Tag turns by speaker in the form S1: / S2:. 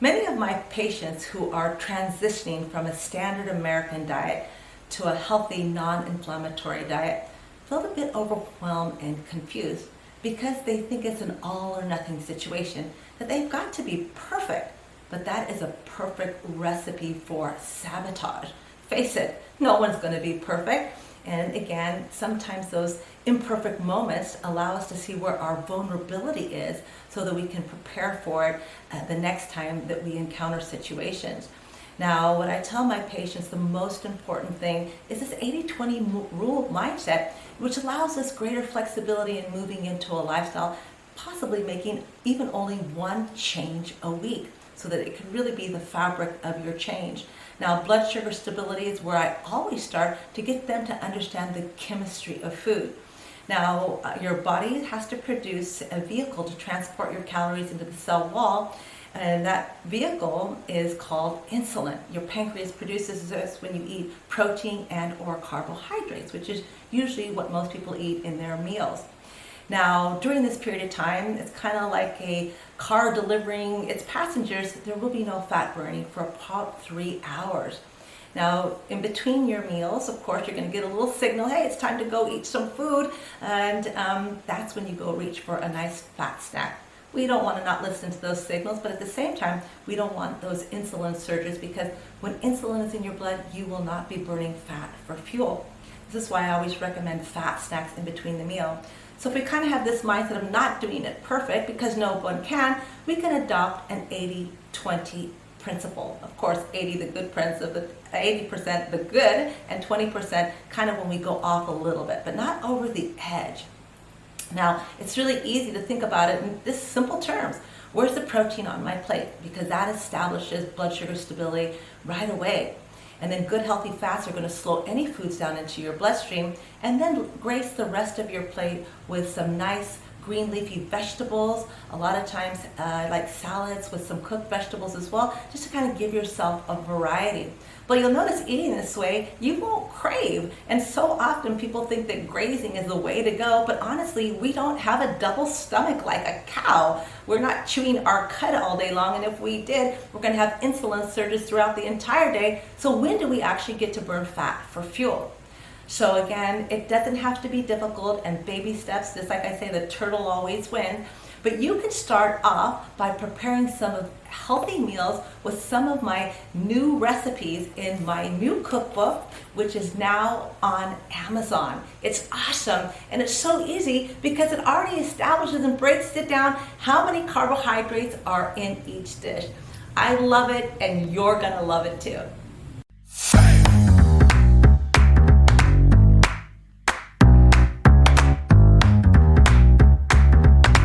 S1: Many of my patients who are transitioning from a standard American diet to a healthy, non-inflammatory diet feel a bit overwhelmed and confused because they think it's an all or nothing situation, that they've got to be perfect. But that is a perfect recipe for sabotage. Face it, no one's going to be perfect. And again, sometimes those imperfect moments allow us to see where our vulnerability is so that we can prepare for it the next time that we encounter situations. Now, what I tell my patients, the most important thing is this 80-20 rule mindset, which allows us greater flexibility in moving into a lifestyle, possibly making even only one change a week, so that it can really be the fabric of your change. Now, blood sugar stability is where I always start to get them to understand the chemistry of food. Now, your body has to produce a vehicle to transport your calories into the cell wall, and that vehicle is called insulin. Your pancreas produces this when you eat protein and or carbohydrates, which is usually what most people eat in their meals. Now, during this period of time, it's kind of like a car delivering its passengers. There will be no fat burning for about 3 hours. Now, in between your meals, of course, you're going to get a little signal, hey, it's time to go eat some food, and that's when you go reach for a nice fat snack. We don't want to not listen to those signals, but at the same time, we don't want those insulin surges, because when insulin is in your blood, you will not be burning fat for fuel. This is why I always recommend fat snacks in between the meal. So if we kind of have this mindset of not doing it perfect, because no one can, we can adopt an 80-20 principle. Of course, 80% the good, and 20% kind of when we go off a little bit, but not over the edge. Now, it's really easy to think about it in this simple terms. Where's the protein on my plate? Because that establishes blood sugar stability right away. And then good healthy fats are going to slow any foods down into your bloodstream, and then grace the rest of your plate with some nice green leafy vegetables. A lot of times I like salads with some cooked vegetables as well, just to kind of give yourself a variety. But you'll notice eating this way, you won't crave. And so often people think that grazing is the way to go, but honestly, we don't have a double stomach like a cow. We're not chewing our cud all day long, and if we did, we're going to have insulin surges throughout the entire day. So when do we actually get to burn fat for fuel? So again, it doesn't have to be difficult, and baby steps, just like I say, the turtle always wins. But you can start off by preparing some healthy meals with some of my new recipes in my new cookbook, which is now on Amazon. It's awesome, and it's so easy because it already establishes and breaks it down how many carbohydrates are in each dish. I love it, and you're gonna love it too.